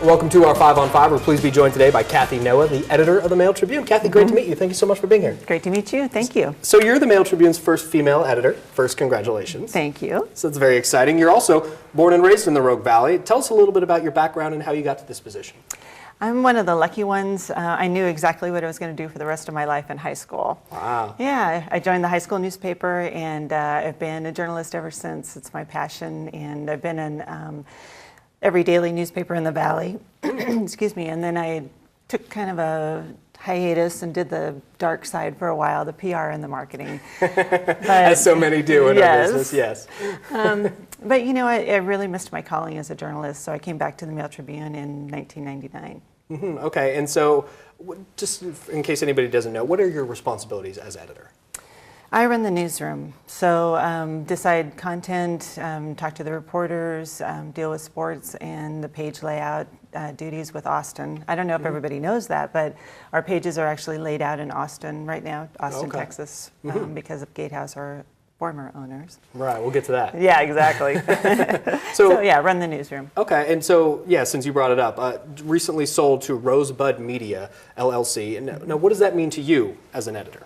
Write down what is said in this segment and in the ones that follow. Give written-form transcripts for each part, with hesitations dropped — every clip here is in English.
Welcome to our 5 on 5. We're pleased to be joined today by Cathy Noah, the editor of the Mail Tribune. Cathy, great to meet you. Thank you so much for being here. Great to meet you. Thank you. So you're the Mail Tribune's first female editor. First, congratulations. Thank you. So it's very exciting. You're also born and raised in the Rogue Valley. Tell us a little bit about your background and how you got to this position. I'm one of the lucky ones. I knew exactly what I was going to do for the rest of my life in high school. Wow. Yeah, I joined the high school newspaper, and I've been a journalist ever since. It's my passion, and I've been in every daily newspaper in the Valley. Excuse me. And then I took kind of a hiatus and did the dark side for a while, the PR and the marketing. As so many do in our business, yes. But you know, I really missed my calling as a journalist, so I came back to the Mail Tribune in 1999. Okay, and so just in case anybody doesn't know, what are your responsibilities as editor? I run the newsroom, so decide content, talk to the reporters, deal with sports and the page layout duties with Austin. I don't know if everybody knows that, but our pages are actually laid out in Austin right now, Austin, Texas, because of Gatehouse, our former owners. Right, we'll get to that. Yeah, exactly. So yeah, run the newsroom. Okay, and so, yeah, since you brought it up, recently sold to Rosebud Media, LLC. And now, what does that mean to you as an editor?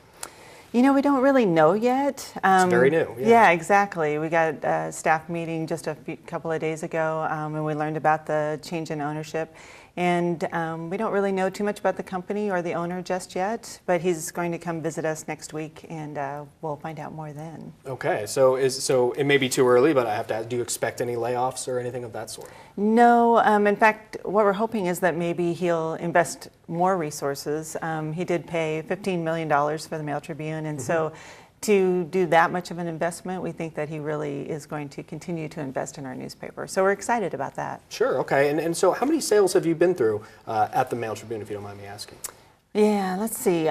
You know, we don't really know yet. It's very new. Yeah, exactly. We got a staff meeting just a couple of days ago, and we learned about the change in ownership. And we don't really know too much about the company or the owner just yet, but he's going to come visit us next week, and we'll find out more then. Okay, so it may be too early, but I have to ask, do you expect any layoffs or anything of that sort? No. In fact, what we're hoping is that maybe he'll invest more resources. He did pay $15 million for the Mail Tribune, and so to do that much of an investment, we think that he really is going to continue to invest in our newspaper. So we're excited about that. Sure, okay. And so how many sales have you been through at the Mail Tribune, if you don't mind me asking? Yeah, let's see.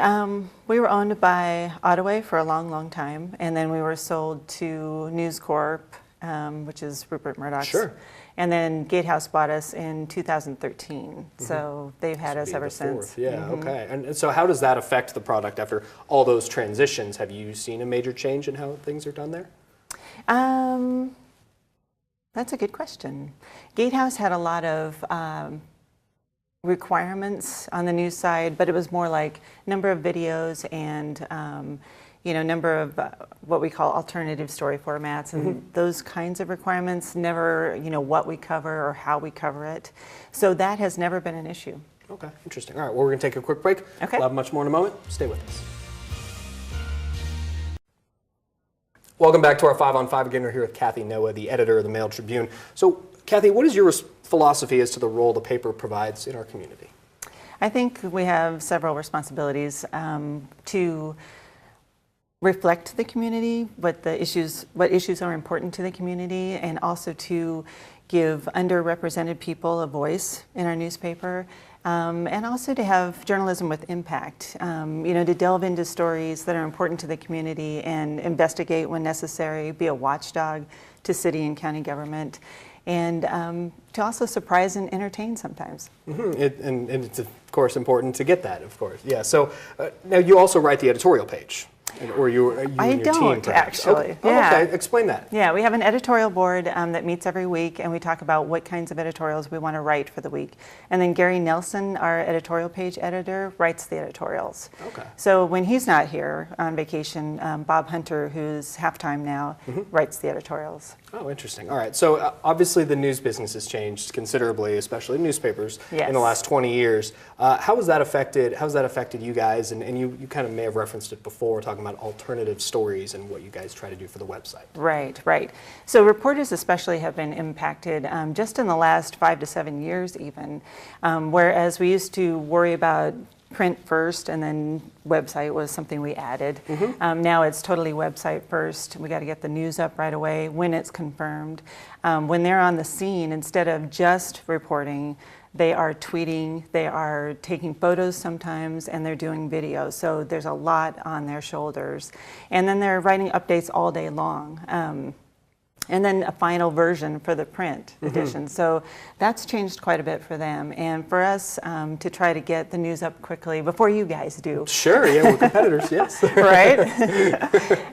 We were owned by Ottaway for a long, long time, and then we were sold to News Corp, which is Rupert Murdoch's. Sure. And then Gatehouse bought us in 2013, so they've had us ever since. Yeah, okay. And so how does that affect the product after all those transitions? Have you seen a major change in how things are done there? That's a good question. Gatehouse had a lot of requirements on the news side, but it was more like number of videos and number of what we call alternative story formats, and those kinds of requirements, never, what we cover or how we cover it. So that has never been an issue. Okay, interesting. All right, well, we're going to take a quick break. Okay. We'll have much more in a moment. Stay with us. Welcome back to our 5 on 5. Again, we're here with Cathy Noah, the editor of the Mail Tribune. So, Cathy, what is your philosophy as to the role the paper provides in our community? I think we have several responsibilities to reflect the community, what issues are important to the community, and also to give underrepresented people a voice in our newspaper, and also to have journalism with impact, to delve into stories that are important to the community and investigate when necessary, be a watchdog to city and county government, and to also surprise and entertain sometimes. And it's, of course, important to get that, of course. Yeah, so now you also write the editorial page. Or you and your team, perhaps. Actually. Oh, yeah. Okay, explain that. Yeah, we have an editorial board that meets every week, and we talk about what kinds of editorials we want to write for the week. And then Gary Nelson, our editorial page editor, writes the editorials. Okay. So when he's not here on vacation, Bob Hunter, who's half-time now, writes the editorials. Oh, interesting. All right. So obviously the news business has changed considerably, especially newspapers, in the last 20 years. How has that affected you guys? And you kind of may have referenced it before, talking about alternative stories and what you guys try to do for the website. Right. So reporters especially have been impacted just in the last 5 to 7 years even, whereas we used to worry about print first and then website was something we added. Now it's totally website first. We got to get the news up right away when it's confirmed. When they're on the scene, instead of just reporting, they are tweeting, they are taking photos sometimes, and they're doing videos. So there's a lot on their shoulders. And then they're writing updates all day long. And then a final version for the print edition. So that's changed quite a bit for them. And for us to try to get the news up quickly before you guys do. Sure, yeah, we're competitors, yes. Right?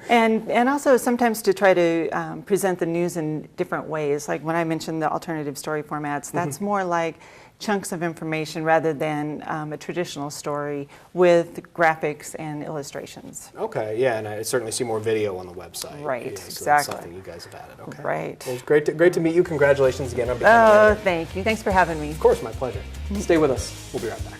and also sometimes to try to present the news in different ways. Like when I mentioned the alternative story formats, that's more like chunks of information rather than a traditional story with graphics and illustrations. Okay, yeah, and I certainly see more video on the website. Right, yeah, so exactly. That's something you guys have added. Okay. Right. Well, it's great to meet you. Congratulations again on becoming editor. Thank you. Thanks for having me. Of course, my pleasure. Stay with us. We'll be right back.